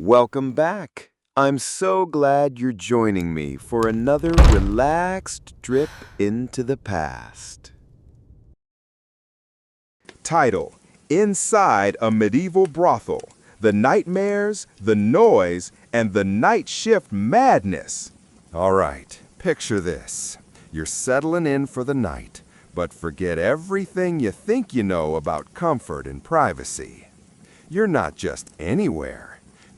Welcome back. I'm so glad you're joining me for another relaxed trip into the past. Title: Inside a Medieval Brothel: The Nightmares, the Noise, and the Night Shift Madness. All right, picture this. You're settling in for the night, but forget everything you think you know about comfort and privacy. You're not just anywhere.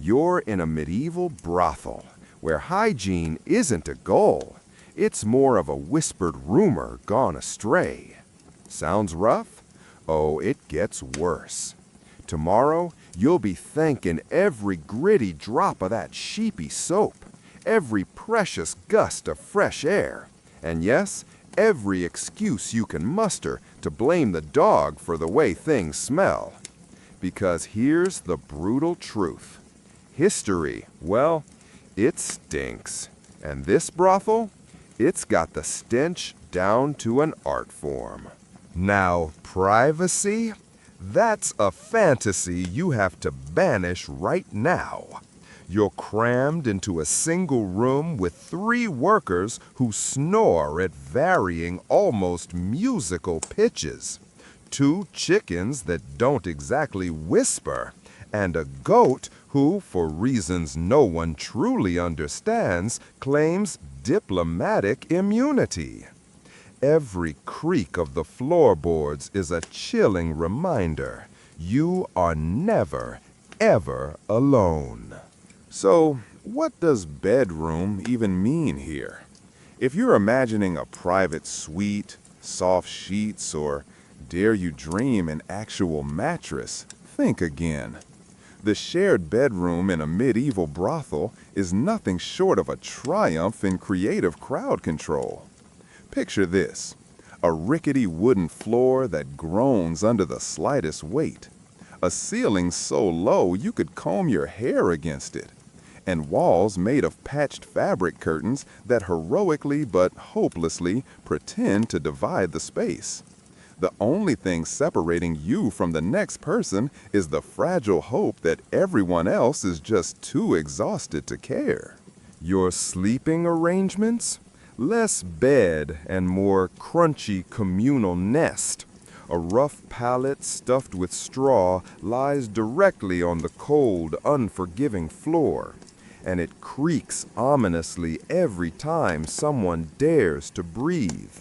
You're in a medieval brothel, where hygiene isn't a goal. It's more of a whispered rumor gone astray. Sounds rough? Oh, it gets worse. Tomorrow, you'll be thanking every gritty drop of that sheepy soap, every precious gust of fresh air, and yes, every excuse you can muster to blame the dog for the way things smell. Because here's the brutal truth. History, well, it stinks. And this brothel, it's got the stench down to an art form. Now, privacy? That's a fantasy you have to banish right now. You're crammed into a single room with 3 workers who snore at varying, almost musical pitches, 2 chickens that don't exactly whisper, and a goat who, for reasons no one truly understands, claims diplomatic immunity. Every creak of the floorboards is a chilling reminder you are never, ever alone. So, what does bedroom even mean here? If you're imagining a private suite, soft sheets, or dare you dream an actual mattress, think again. The shared bedroom in a medieval brothel is nothing short of a triumph in creative crowd control. Picture this: a rickety wooden floor that groans under the slightest weight, a ceiling so low you could comb your hair against it, and walls made of patched fabric curtains that heroically but hopelessly pretend to divide the space. The only thing separating you from the next person is the fragile hope that everyone else is just too exhausted to care. Your sleeping arrangements? Less bed and more crunchy communal nest. A rough pallet stuffed with straw lies directly on the cold, unforgiving floor, and it creaks ominously every time someone dares to breathe.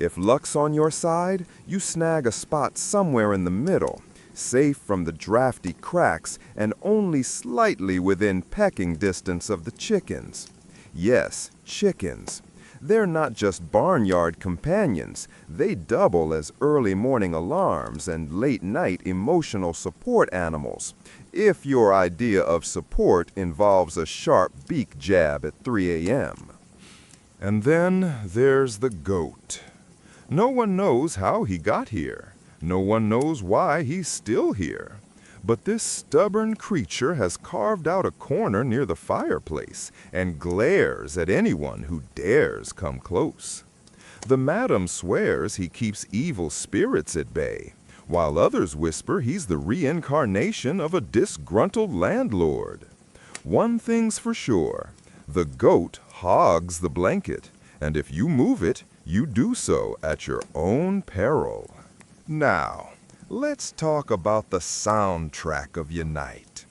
If luck's on your side, you snag a spot somewhere in the middle, safe from the drafty cracks and only slightly within pecking distance of the chickens. Yes, chickens. They're not just barnyard companions. They double as early morning alarms and late-night emotional support animals, if your idea of support involves a sharp beak jab at 3 a.m. And then there's the goat. No one knows how he got here. No one knows why he's still here. But this stubborn creature has carved out a corner near the fireplace and glares at anyone who dares come close. The madam swears he keeps evil spirits at bay, while others whisper he's the reincarnation of a disgruntled landlord. One thing's for sure: the goat hogs the blanket, and if you move it, you do so at your own peril. Now, let's talk about the soundtrack of your night.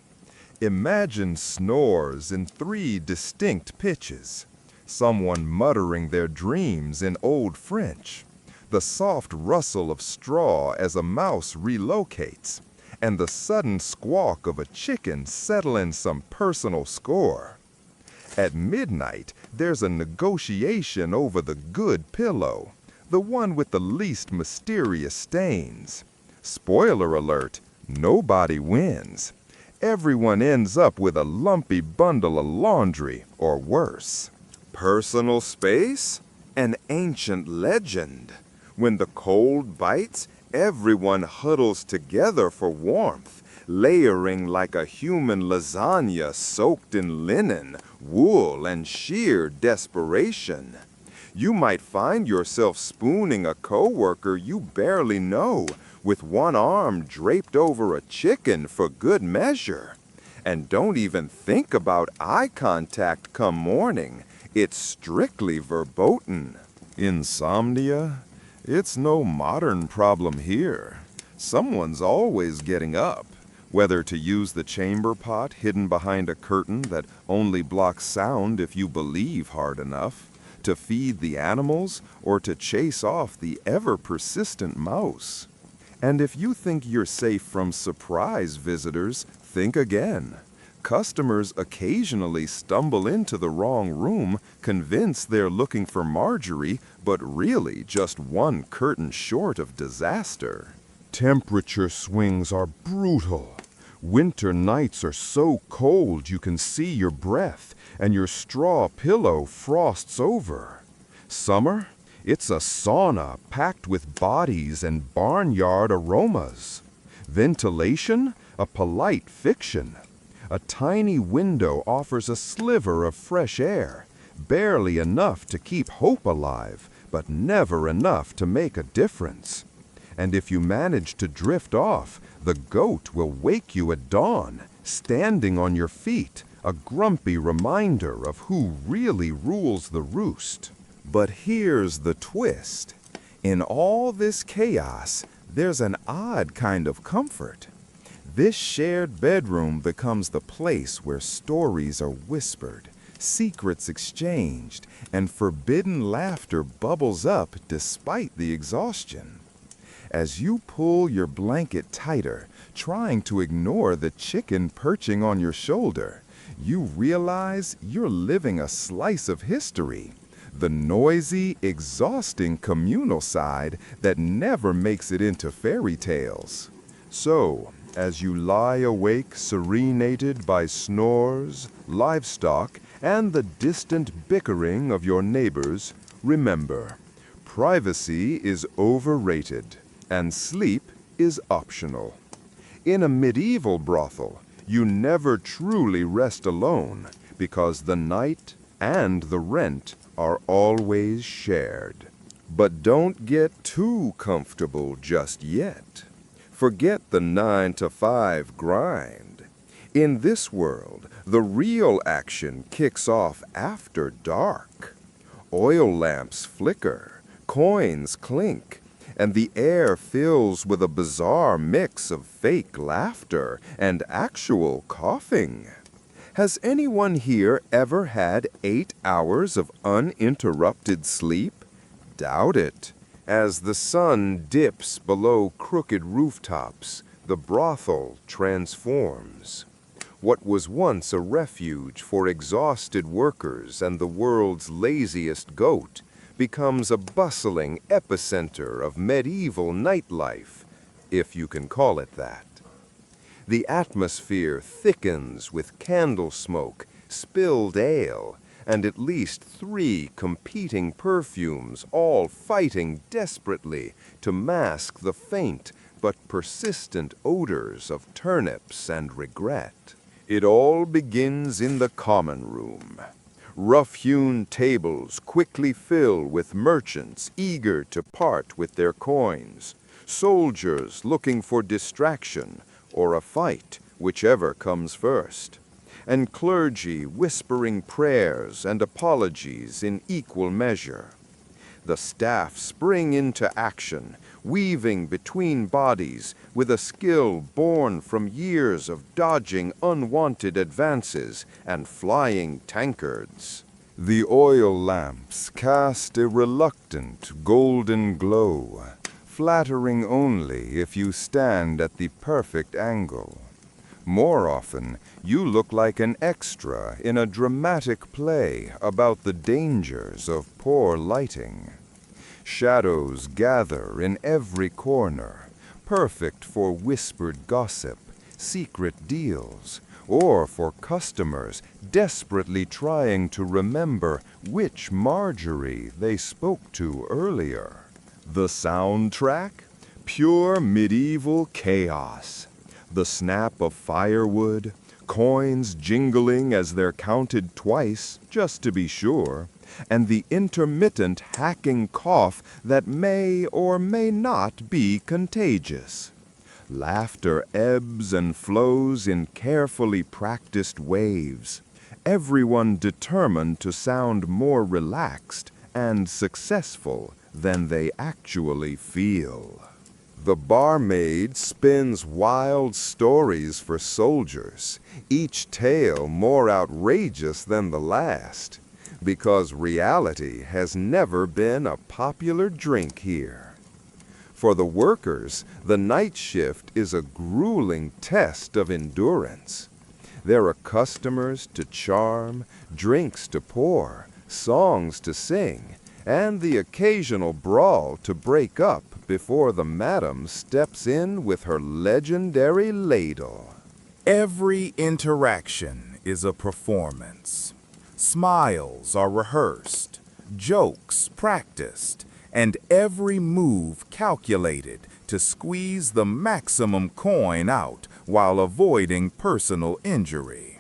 Imagine snores in 3 distinct pitches, someone muttering their dreams in Old French, the soft rustle of straw as a mouse relocates, and the sudden squawk of a chicken settling some personal score. At midnight, there's a negotiation over the good pillow, the one with the least mysterious stains. Spoiler alert, nobody wins. Everyone ends up with a lumpy bundle of laundry, or worse. Personal space? An ancient legend. When the cold bites, everyone huddles together for warmth, layering like a human lasagna soaked in linen, wool, and sheer desperation. You might find yourself spooning a coworker you barely know, with one arm draped over a chicken for good measure. And don't even think about eye contact come morning. It's strictly verboten. Insomnia? It's no modern problem here. Someone's always getting up, whether to use the chamber pot hidden behind a curtain that only blocks sound if you believe hard enough, to feed the animals, or to chase off the ever-persistent mouse. And if you think you're safe from surprise visitors, think again. Customers occasionally stumble into the wrong room, convinced they're looking for Marjorie, but really just one curtain short of disaster. Temperature swings are brutal. Winter nights are so cold you can see your breath, and your straw pillow frosts over. Summer? It's a sauna packed with bodies and barnyard aromas. Ventilation? A polite fiction. A tiny window offers a sliver of fresh air, barely enough to keep hope alive, but never enough to make a difference. And if you manage to drift off, the goat will wake you at dawn, standing on your feet, a grumpy reminder of who really rules the roost. But here's the twist. In all this chaos, there's an odd kind of comfort. This shared bedroom becomes the place where stories are whispered, secrets exchanged, and forbidden laughter bubbles up despite the exhaustion. As you pull your blanket tighter, trying to ignore the chicken perching on your shoulder, you realize you're living a slice of history, the noisy, exhausting communal side that never makes it into fairy tales. So, as you lie awake serenaded by snores, livestock, and the distant bickering of your neighbors, remember, privacy is overrated, and sleep is optional. In a medieval brothel, you never truly rest alone, because the night and the rent are always shared. But don't get too comfortable just yet. Forget the 9-to-5 grind. In this world, the real action kicks off after dark. Oil lamps flicker, coins clink, and the air fills with a bizarre mix of fake laughter and actual coughing. Has anyone here ever had 8 hours of uninterrupted sleep? Doubt it. As the sun dips below crooked rooftops, the brothel transforms. What was once a refuge for exhausted workers and the world's laziest goat becomes a bustling epicenter of medieval nightlife, if you can call it that. The atmosphere thickens with candle smoke, spilled ale, and at least 3 competing perfumes, all fighting desperately to mask the faint but persistent odors of turnips and regret. It all begins in the common room. Rough-hewn tables quickly fill with merchants eager to part with their coins, soldiers looking for distraction or a fight, whichever comes first, and clergy whispering prayers and apologies in equal measure. The staff spring into action, weaving between bodies with a skill born from years of dodging unwanted advances and flying tankards. The oil lamps cast a reluctant golden glow, flattering only if you stand at the perfect angle. More often, you look like an extra in a dramatic play about the dangers of poor lighting. Shadows gather in every corner, perfect for whispered gossip, secret deals, or for customers desperately trying to remember which Marjorie they spoke to earlier. The soundtrack? Pure medieval chaos. The snap of firewood, coins jingling as they're counted twice, just to be sure, and the intermittent hacking cough that may or may not be contagious. Laughter ebbs and flows in carefully practiced waves, everyone determined to sound more relaxed and successful than they actually feel. The barmaid spins wild stories for soldiers, each tale more outrageous than the last, because reality has never been a popular drink here. For the workers, the night shift is a grueling test of endurance. There are customers to charm, drinks to pour, songs to sing, and the occasional brawl to break up before the madam steps in with her legendary ladle. Every interaction is a performance. Smiles are rehearsed, jokes practiced, and every move calculated to squeeze the maximum coin out while avoiding personal injury.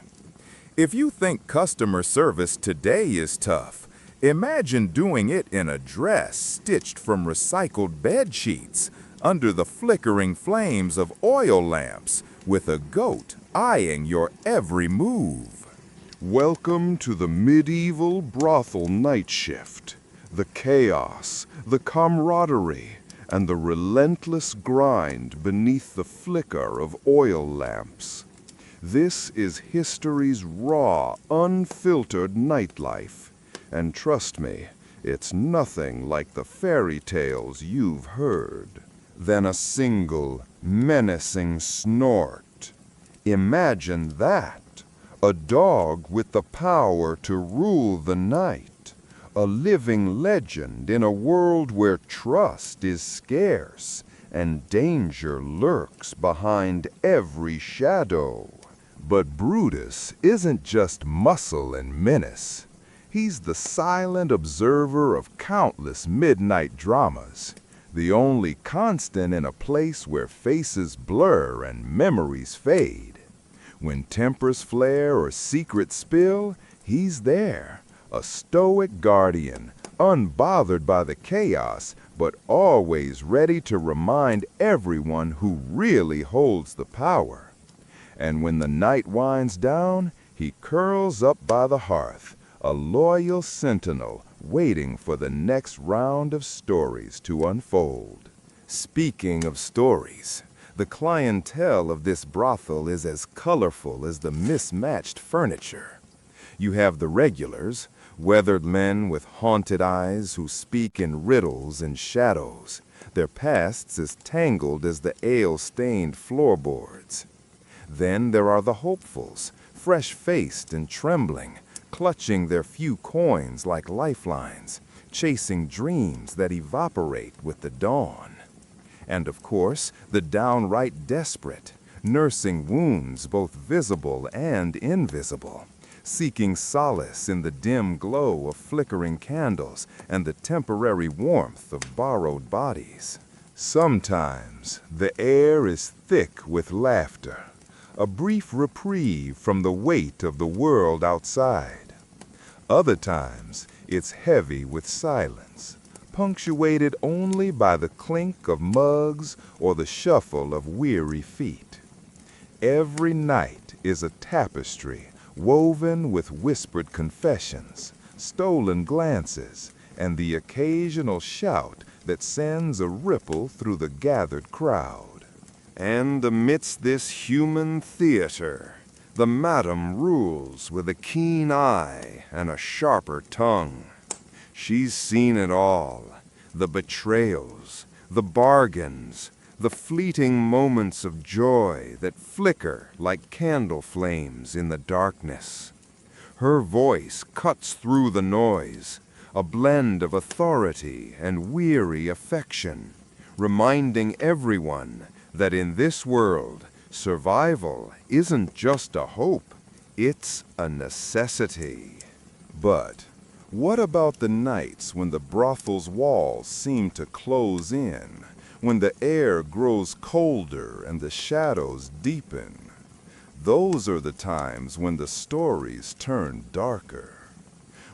If you think customer service today is tough, imagine doing it in a dress stitched from recycled bed sheets under the flickering flames of oil lamps with a goat eyeing your every move. Welcome to the medieval brothel night shift. The chaos, the camaraderie, and the relentless grind beneath the flicker of oil lamps. This is history's raw, unfiltered nightlife. And trust me, it's nothing like the fairy tales you've heard. Then a single, menacing snort. Imagine that. A dog with the power to rule the night. A living legend in a world where trust is scarce and danger lurks behind every shadow. But Brutus isn't just muscle and menace. He's the silent observer of countless midnight dramas, the only constant in a place where faces blur and memories fade. When tempers flare or secrets spill, he's there, a stoic guardian, unbothered by the chaos, but always ready to remind everyone who really holds the power. And when the night winds down, he curls up by the hearth, a loyal sentinel waiting for the next round of stories to unfold. Speaking of stories, the clientele of this brothel is as colorful as the mismatched furniture. You have the regulars, weathered men with haunted eyes who speak in riddles and shadows, their pasts as tangled as the ale-stained floorboards. Then there are the hopefuls, fresh-faced and trembling, clutching their few coins like lifelines, chasing dreams that evaporate with the dawn. And of course, the downright desperate, nursing wounds both visible and invisible, seeking solace in the dim glow of flickering candles and the temporary warmth of borrowed bodies. Sometimes the air is thick with laughter, a brief reprieve from the weight of the world outside. Other times, it's heavy with silence, punctuated only by the clink of mugs or the shuffle of weary feet. Every night is a tapestry woven with whispered confessions, stolen glances, and the occasional shout that sends a ripple through the gathered crowd. And amidst this human theater, the madam rules with a keen eye and a sharper tongue. She's seen it all, the betrayals, the bargains, the fleeting moments of joy that flicker like candle flames in the darkness. Her voice cuts through the noise, a blend of authority and weary affection, reminding everyone that in this world, survival isn't just a hope, it's a necessity. But what about the nights when the brothel's walls seem to close in, when the air grows colder and the shadows deepen? Those are the times when the stories turn darker,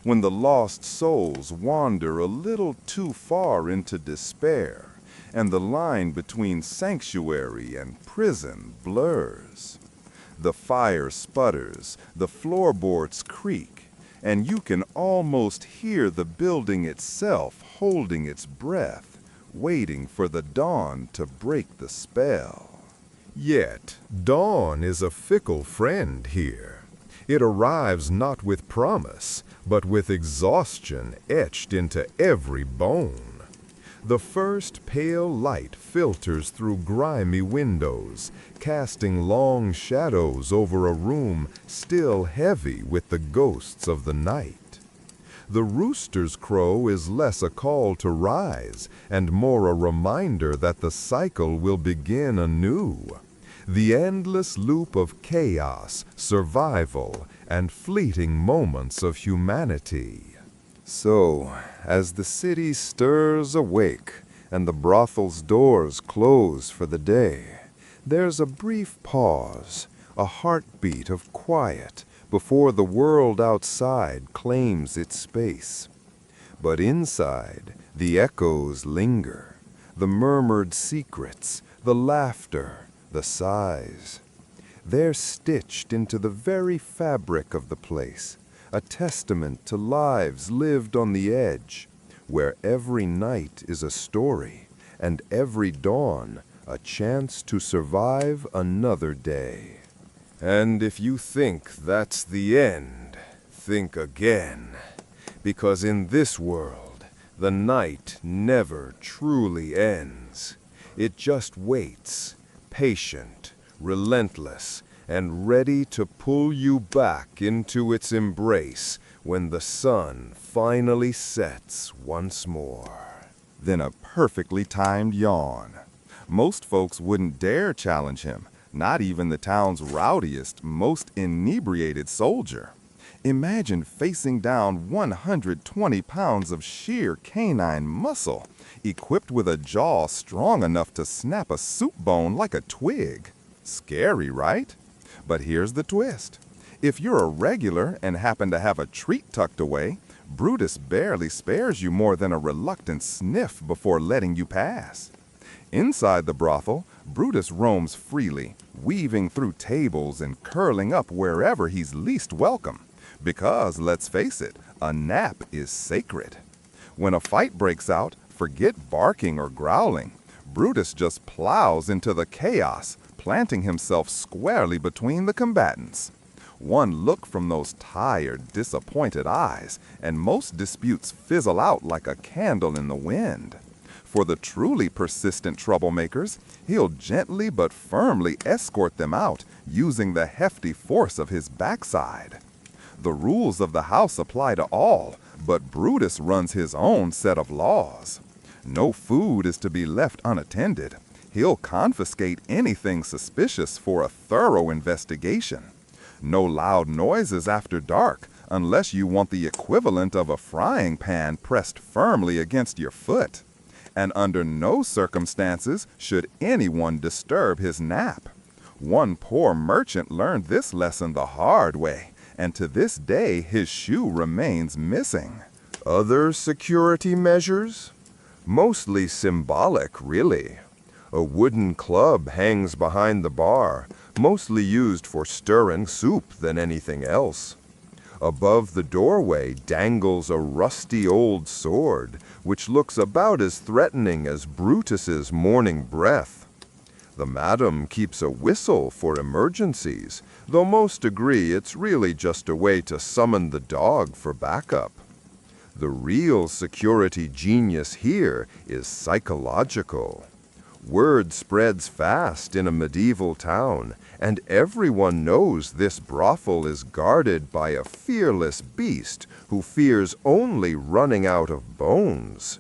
when the lost souls wander a little too far into despair, and the line between sanctuary and prison blurs. The fire sputters, the floorboards creak, and you can almost hear the building itself holding its breath, waiting for the dawn to break the spell. Yet, dawn is a fickle friend here. It arrives not with promise, but with exhaustion etched into every bone. The first pale light filters through grimy windows, casting long shadows over a room still heavy with the ghosts of the night. The rooster's crow is less a call to rise and more a reminder that the cycle will begin anew. The endless loop of chaos, survival, and fleeting moments of humanity. So, as the city stirs awake and the brothel's doors close for the day, there's a brief pause, a heartbeat of quiet before the world outside claims its space. But inside, the echoes linger, the murmured secrets, the laughter, the sighs. They're stitched into the very fabric of the place, a testament to lives lived on the edge, where every night is a story, and every dawn a chance to survive another day. And if you think that's the end, think again, because in this world, the night never truly ends. It just waits, patient, relentless, and ready to pull you back into its embrace when the sun finally sets once more. Then a perfectly timed yawn. Most folks wouldn't dare challenge him, not even the town's rowdiest, most inebriated soldier. Imagine facing down 120 pounds of sheer canine muscle, equipped with a jaw strong enough to snap a soup bone like a twig. Scary, right? But here's the twist. If you're a regular and happen to have a treat tucked away, Brutus barely spares you more than a reluctant sniff before letting you pass. Inside the brothel, Brutus roams freely, weaving through tables and curling up wherever he's least welcome. Because, let's face it, a nap is sacred. When a fight breaks out, forget barking or growling. Brutus just plows into the chaos, planting himself squarely between the combatants. One look from those tired, disappointed eyes, and most disputes fizzle out like a candle in the wind. For the truly persistent troublemakers, he'll gently but firmly escort them out, using the hefty force of his backside. The rules of the house apply to all, but Brutus runs his own set of laws. No food is to be left unattended. He'll confiscate anything suspicious for a thorough investigation. No loud noises after dark, unless you want the equivalent of a frying pan pressed firmly against your foot. And under no circumstances should anyone disturb his nap. One poor merchant learned this lesson the hard way, and to this day his shoe remains missing. Other security measures? Mostly symbolic, really. A wooden club hangs behind the bar, mostly used for stirring soup than anything else. Above the doorway dangles a rusty old sword, which looks about as threatening as Brutus's morning breath. The madam keeps a whistle for emergencies, though most agree it's really just a way to summon the dog for backup. The real security genius here is psychological. Word spreads fast in a medieval town, and everyone knows this brothel is guarded by a fearless beast who fears only running out of bones.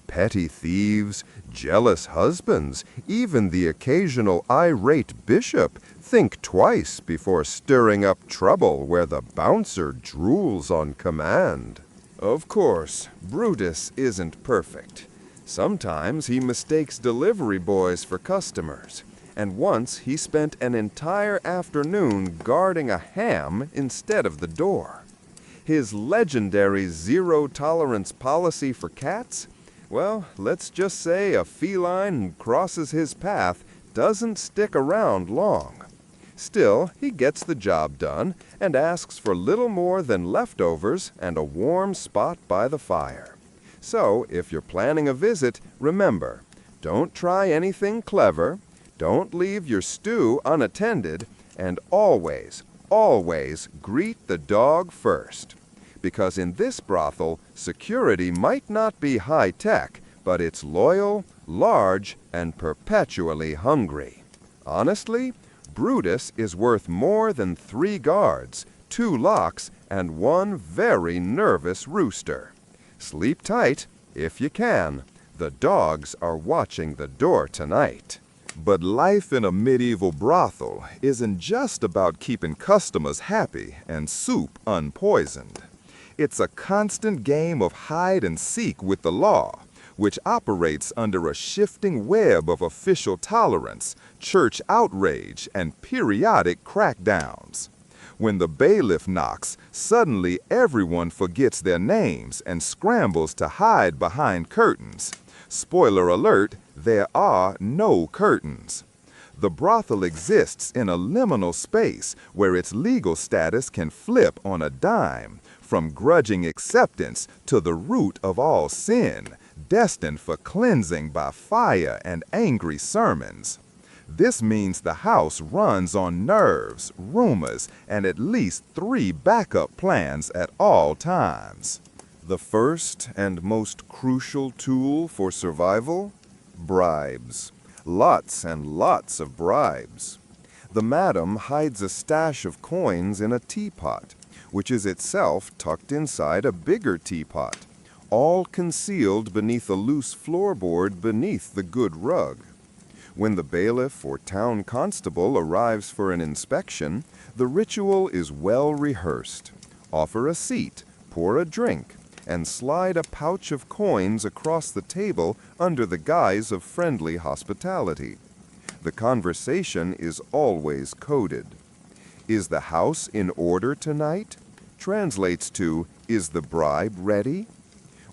Petty thieves, jealous husbands, even the occasional irate bishop think twice before stirring up trouble where the bouncer drools on command. Of course, Brutus isn't perfect. Sometimes he mistakes delivery boys for customers, and once he spent an entire afternoon guarding a ham instead of the door. His legendary zero-tolerance policy for cats? Well, let's just say a feline who crosses his path doesn't stick around long. Still, he gets the job done and asks for little more than leftovers and a warm spot by the fire. So, if you're planning a visit, remember, don't try anything clever, don't leave your stew unattended, and always, always greet the dog first. Because in this brothel, security might not be high-tech, but it's loyal, large, and perpetually hungry. Honestly, Brutus is worth more than 3 guards, 2 locks, and 1 very nervous rooster. Sleep tight, if you can. The dogs are watching the door tonight. But life in a medieval brothel isn't just about keeping customers happy and soup unpoisoned. It's a constant game of hide and seek with the law, which operates under a shifting web of official tolerance, church outrage, and periodic crackdowns. When the bailiff knocks, suddenly everyone forgets their names and scrambles to hide behind curtains. Spoiler alert, there are no curtains. The brothel exists in a liminal space where its legal status can flip on a dime, from grudging acceptance to the root of all sin, destined for cleansing by fire and angry sermons. This means the house runs on nerves, rumors, and at least 3 backup plans at all times. The first and most crucial tool for survival? Bribes. Lots and lots of bribes. The madam hides a stash of coins in a teapot, which is itself tucked inside a bigger teapot, all concealed beneath a loose floorboard beneath the good rug. When the bailiff or town constable arrives for an inspection, the ritual is well rehearsed. Offer a seat, pour a drink, and slide a pouch of coins across the table under the guise of friendly hospitality. The conversation is always coded. Is the house in order tonight? Translates to, is the bribe ready?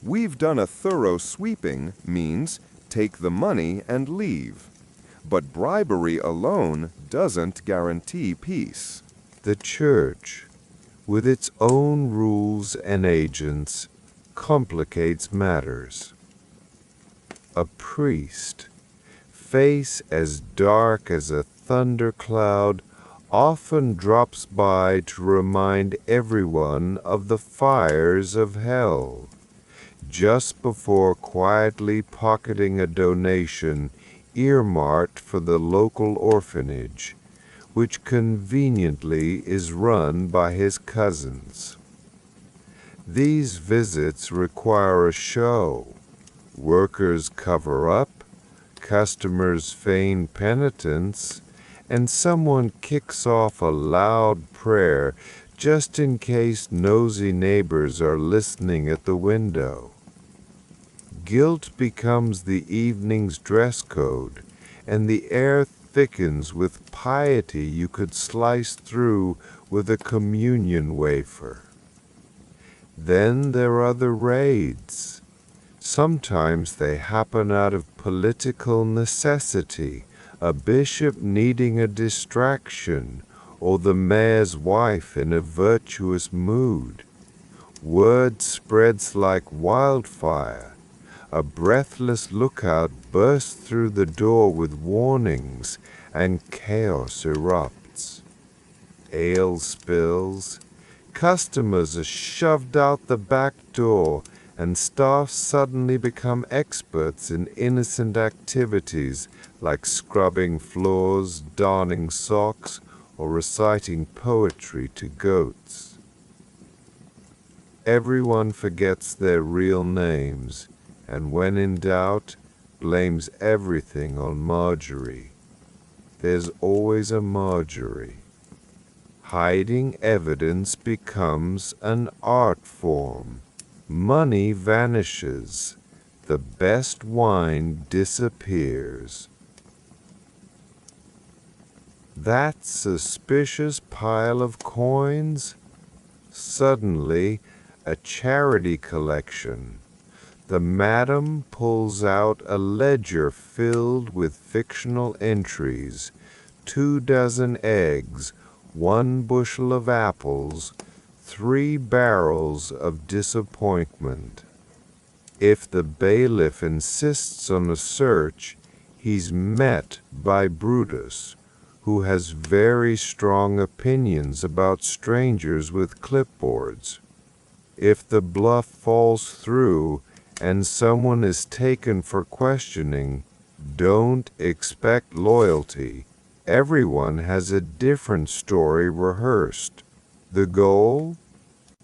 We've done a thorough sweeping means take the money and leave. But bribery alone doesn't guarantee peace. The church, with its own rules and agents, complicates matters. A priest, face as dark as a thundercloud, often drops by to remind everyone of the fires of hell, just before quietly pocketing a donation earmarked for the local orphanage, which conveniently is run by his cousins. These visits require a show. Workers cover up, customers feign penitence, and someone kicks off a loud prayer just in case nosy neighbors are listening at the window. Guilt becomes the evening's dress code, and the air thickens with piety you could slice through with a communion wafer. Then there are the raids. Sometimes they happen out of political necessity, a bishop needing a distraction, or the mayor's wife in a virtuous mood. Word spreads like wildfire. A breathless lookout bursts through the door with warnings, and chaos erupts. Ale spills. Customers are shoved out the back door, and staff suddenly become experts in innocent activities like scrubbing floors, darning socks, or reciting poetry to goats. Everyone forgets their real names, and when in doubt, blames everything on Marjorie. There's always a Marjorie. Hiding evidence becomes an art form. Money vanishes. The best wine disappears. That suspicious pile of coins? Suddenly, a charity collection. The madam pulls out a ledger filled with fictional entries, 24 eggs, 1 bushel of apples, 3 barrels of disappointment. If the bailiff insists on a search, he's met by Brutus, who has very strong opinions about strangers with clipboards. If the bluff falls through and someone is taken for questioning, don't expect loyalty. Everyone has a different story rehearsed. The goal?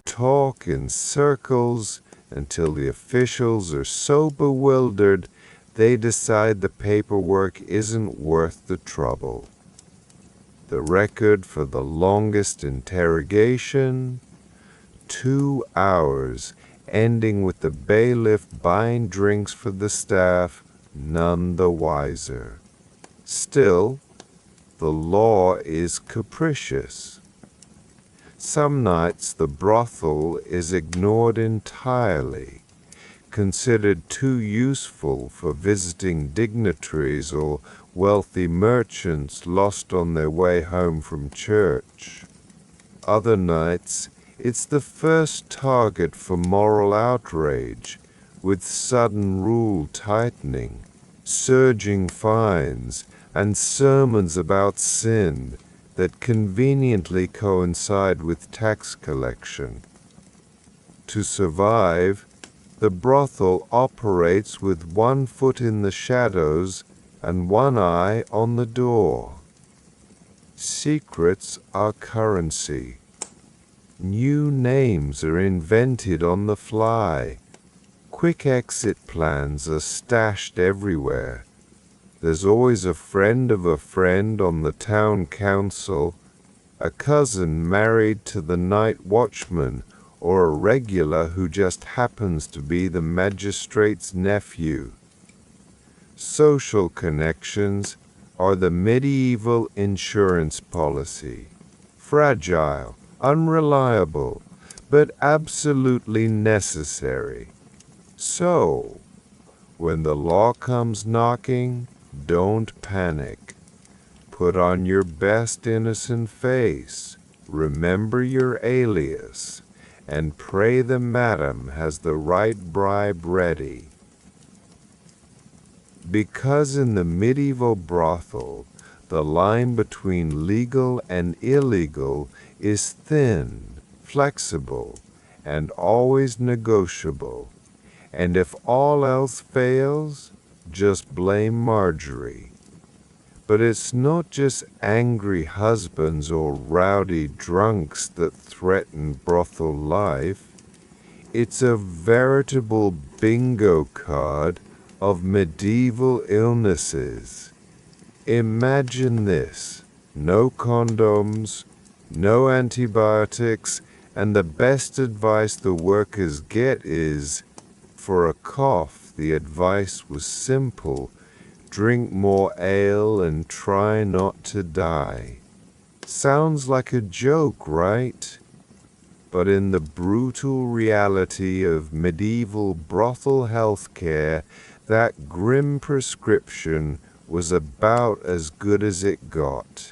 Talk in circles until the officials are so bewildered they decide the paperwork isn't worth the trouble. The record for the longest interrogation? 2 hours, ending with the bailiff buying drinks for the staff, none the wiser. Still, the law is capricious. Some nights the brothel is ignored entirely, considered too useful for visiting dignitaries or wealthy merchants lost on their way home from church. Other nights, it's the first target for moral outrage, with sudden rule tightening, surging fines, and sermons about sin that conveniently coincide with tax collection. To survive, the brothel operates with 1 foot in the shadows and 1 eye on the door. Secrets are currency. New names are invented on the fly. Quick exit plans are stashed everywhere. There's always a friend of a friend on the town council, a cousin married to the night watchman, or a regular who just happens to be the magistrate's nephew. Social connections are the medieval insurance policy. Fragile, unreliable, but absolutely necessary. So, when the law comes knocking, don't panic. Put on your best innocent face, remember your alias, and pray the madam has the right bribe ready. Because in the medieval brothel, the line between legal and illegal is thin, flexible, and always negotiable, and if all else fails, just blame Marjorie. But it's not just angry husbands or rowdy drunks that threaten brothel life. It's a veritable bingo card of medieval illnesses. Imagine this: no condoms, no antibiotics, and the best advice the workers get is, for a cough, the advice was simple: drink more ale and try not to die. Sounds like a joke, right? But in the brutal reality of medieval brothel healthcare, that grim prescription was about as good as it got.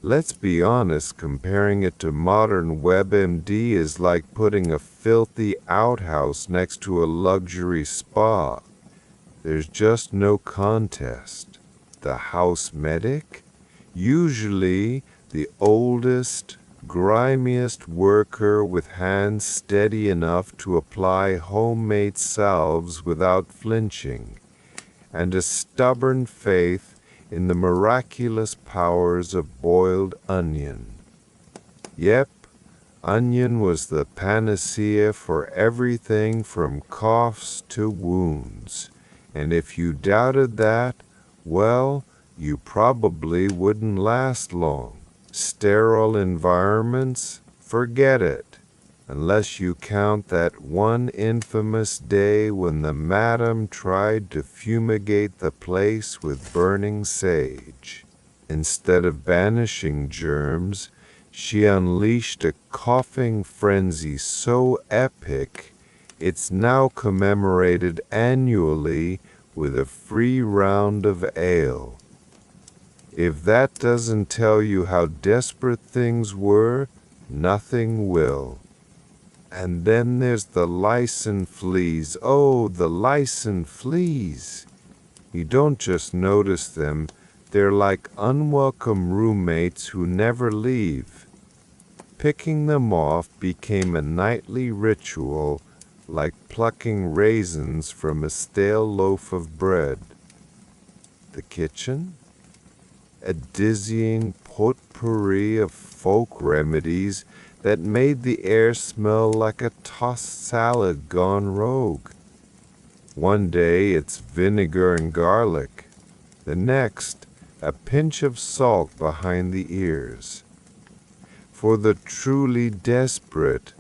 Let's be honest, comparing it to modern WebMD is like putting a filthy outhouse next to a luxury spa. There's just no contest. The house medic? Usually the oldest, grimiest worker with hands steady enough to apply homemade salves without flinching, and a stubborn faith in the miraculous powers of boiled onion. Yep, onion was the panacea for everything from coughs to wounds, and if you doubted that, well, you probably wouldn't last long. Sterile environments? Forget it, unless you count that one infamous day when the madam tried to fumigate the place with burning sage. Instead of banishing germs, she unleashed a coughing frenzy so epic It's now commemorated annually with a free round of ale. If that doesn't tell you how desperate things were, nothing will. And then there's the lice and fleas. Oh, the lice and fleas. You don't just notice them, they're like unwelcome roommates who never leave. Picking them off became a nightly ritual, like plucking raisins from a stale loaf of bread. The kitchen? A dizzying potpourri of folk remedies that made the air smell like a tossed salad gone rogue. One day it's vinegar and garlic, the next a pinch of salt behind the ears. For the truly desperate,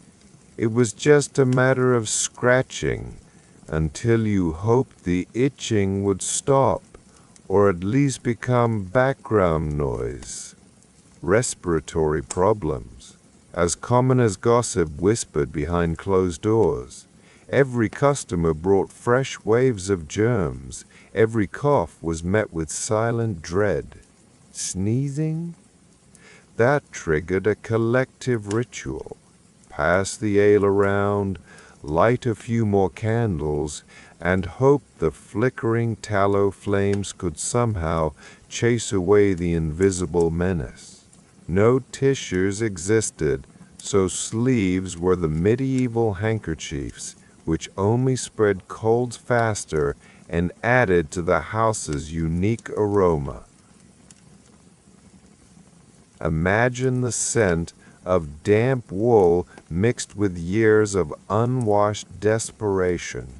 it was just a matter of scratching until you hoped the itching would stop or at least become background noise. Respiratory problems, as common as gossip whispered behind closed doors. Every customer brought fresh waves of germs. Every cough was met with silent dread. Sneezing? That triggered a collective ritual. Pass the ale around, light a few more candles, and hope the flickering tallow flames could somehow chase away the invisible menace. No tissues existed, so sleeves were the medieval handkerchiefs, which only spread colds faster and added to the house's unique aroma. Imagine the scent of damp wool mixed with years of unwashed desperation.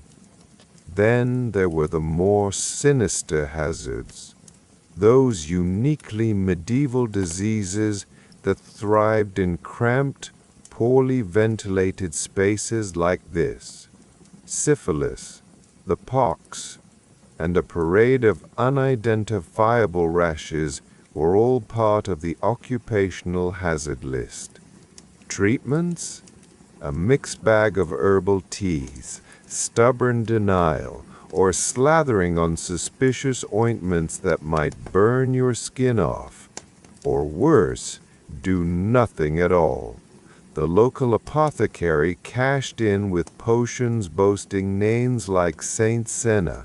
Then there were the more sinister hazards, those uniquely medieval diseases that thrived in cramped, poorly ventilated spaces like this. Syphilis, the pox, and a parade of unidentifiable rashes were all part of the occupational hazard list. Treatments? A mixed bag of herbal teas, stubborn denial, or slathering on suspicious ointments that might burn your skin off, or worse, do nothing at all. The local apothecary cashed in with potions boasting names like Saint Senna,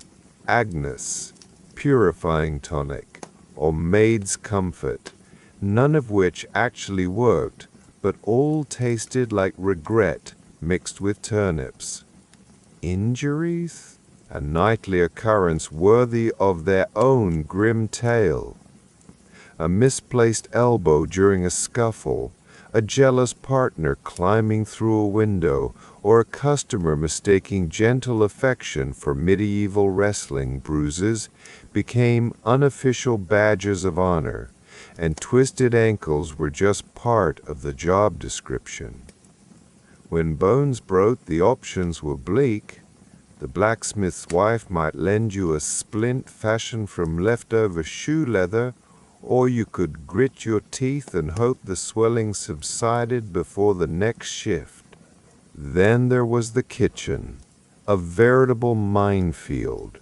Agnes, Purifying Tonic, or Maid's Comfort, none of which actually worked, but all tasted like regret mixed with turnips. Injuries? A nightly occurrence worthy of their own grim tale. A misplaced elbow during a scuffle, a jealous partner climbing through a window, or a customer mistaking gentle affection for medieval wrestling bruises became unofficial badges of honor, and twisted ankles were just part of the job description. When bones broke, the options were bleak. The blacksmith's wife might lend you a splint fashioned from leftover shoe leather, or you could grit your teeth and hope the swelling subsided before the next shift. Then there was the kitchen, a veritable minefield.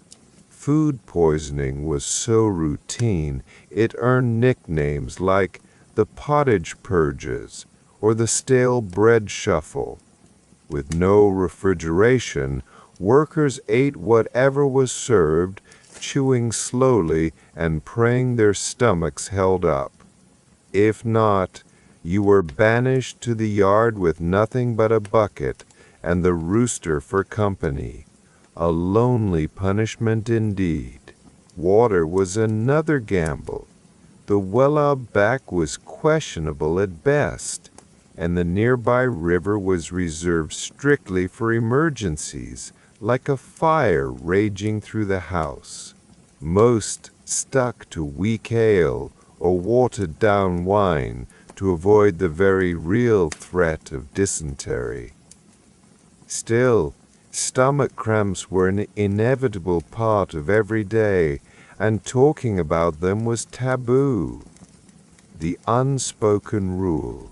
Food poisoning was so routine it earned nicknames like the pottage purges or the stale bread shuffle. With no refrigeration, workers ate whatever was served, chewing slowly and praying their stomachs held up. If not, you were banished to the yard with nothing but a bucket and the rooster for company. A lonely punishment indeed. Water was another gamble. The well out back was questionable at best, and the nearby river was reserved strictly for emergencies, like a fire raging through the house. Most stuck to weak ale or watered-down wine to avoid the very real threat of dysentery. Still, stomach cramps were an inevitable part of every day, and talking about them was taboo. The unspoken rule.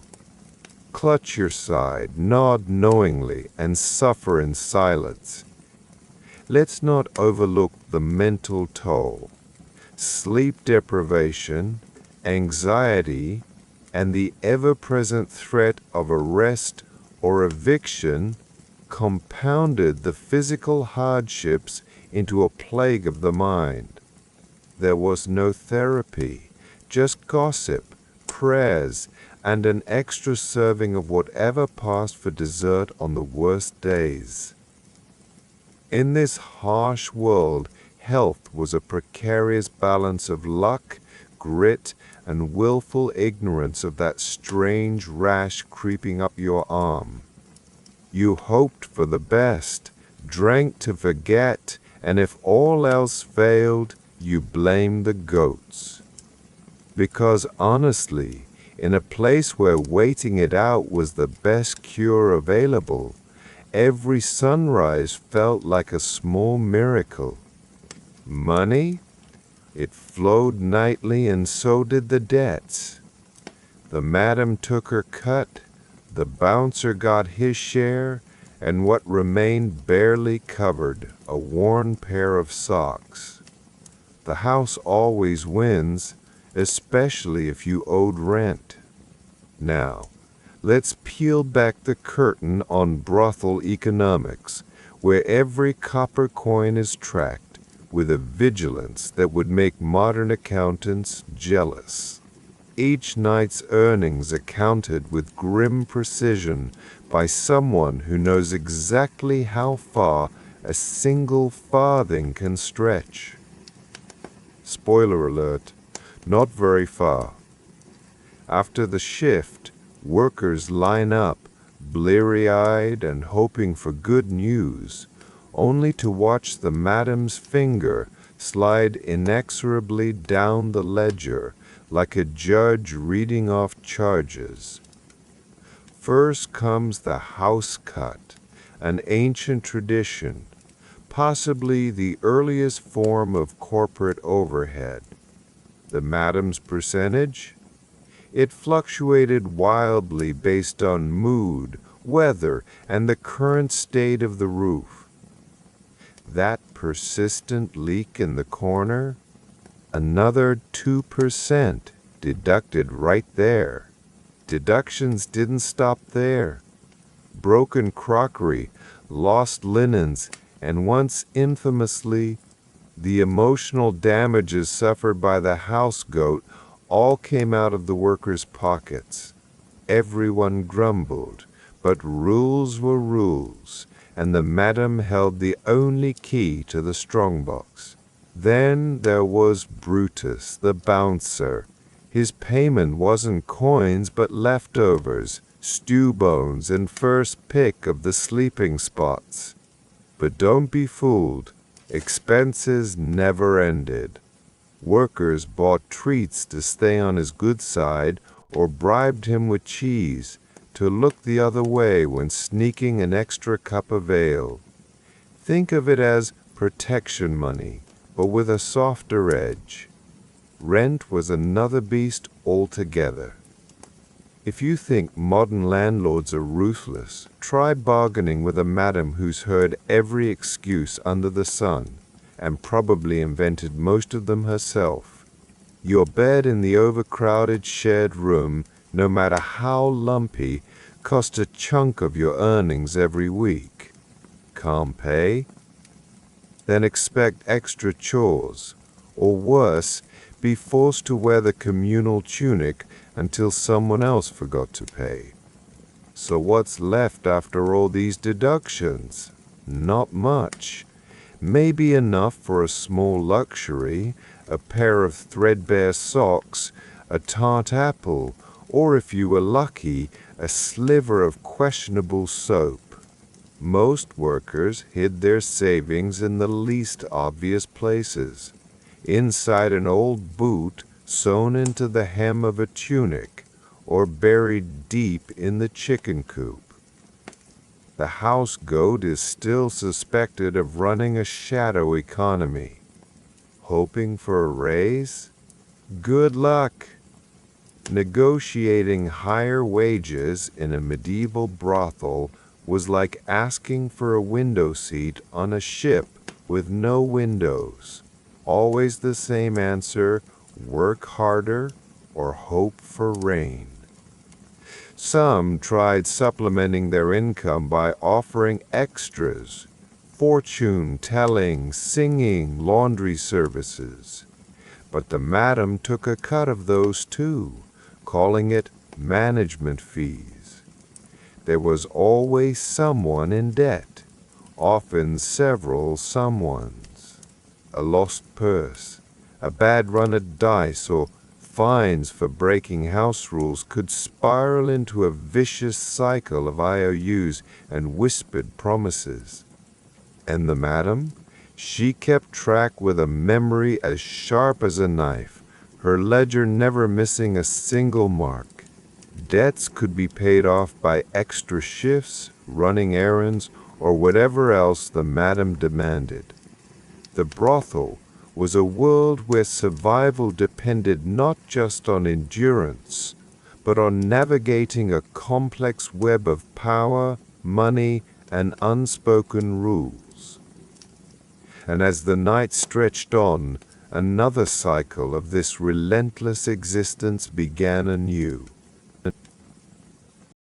clutch your side, nod knowingly, and suffer in silence. Let's not overlook the mental toll. Sleep deprivation, anxiety, and the ever-present threat of arrest or eviction compounded the physical hardships into a plague of the mind. There was no therapy, just gossip, prayers, and an extra serving of whatever passed for dessert on the worst days. In this harsh world, health was a precarious balance of luck, grit, and willful ignorance of that strange rash creeping up your arm. You hoped for the best, drank to forget, and if all else failed, you blamed the goats. Because honestly, in a place where waiting it out was the best cure available, every sunrise felt like a small miracle. Money? It flowed nightly, and so did the debts. The madam took her cut, the bouncer got his share, and what remained barely covered a worn pair of socks. The house always wins, especially if you owed rent. Now, let's peel back the curtain on brothel economics, where every copper coin is tracked with a vigilance that would make modern accountants jealous. Each night's earnings accounted with grim precision by someone who knows exactly how far a single farthing can stretch. Spoiler alert, not very far. After the shift, workers line up, bleary-eyed and hoping for good news, only to watch the madam's finger slide inexorably down the ledger like a judge reading off charges. First comes the house cut, an ancient tradition, possibly the earliest form of corporate overhead. The madam's percentage? It fluctuated wildly based on mood, weather, and the current state of the roof. That persistent leak in the corner? Another 2% deducted right there. Deductions didn't stop there. Broken crockery, lost linens, and once infamously, the emotional damages suffered by the house goat all came out of the workers' pockets. Everyone grumbled, but rules were rules, and the madam held the only key to the strongbox. Then there was Brutus, the bouncer. His payment wasn't coins but leftovers, stew bones, and first pick of the sleeping spots. But don't be fooled. Expenses never ended. Workers bought treats to stay on his good side or bribed him with cheese to look the other way when sneaking an extra cup of ale. Think of it as protection money, but with a softer edge. Rent was another beast altogether. If you think modern landlords are ruthless, try bargaining with a madam who's heard every excuse under the sun, and probably invented most of them herself. Your bed in the overcrowded shared room, no matter how lumpy, cost a chunk of your earnings every week. Can't pay? Then expect extra chores, or worse, be forced to wear the communal tunic until someone else forgot to pay. So what's left after all these deductions? Not much. Maybe enough for a small luxury, a pair of threadbare socks, a tart apple, or if you were lucky, a sliver of questionable soap. Most workers hid their savings in the least obvious places. Inside an old boot sewn into the hem of a tunic, or buried deep in the chicken coop. The house goat is still suspected of running a shadow economy. Hoping for a raise? Good luck. Negotiating higher wages in a medieval brothel was like asking for a window seat on a ship with no windows. Always the same answer: work harder or hope for rain. Some tried supplementing their income by offering extras: fortune telling, singing, laundry services. But the madam took a cut of those too, calling it management fees. There was always someone in debt, often several someones. A lost purse, a bad run at dice, or fines for breaking house rules could spiral into a vicious cycle of IOUs and whispered promises. And the madam? She kept track with a memory as sharp as a knife, her ledger never missing a single mark. Debts could be paid off by extra shifts, running errands, or whatever else the madam demanded. The brothel was a world where survival depended not just on endurance, but on navigating a complex web of power, money, and unspoken rules. And as the night stretched on, another cycle of this relentless existence began anew.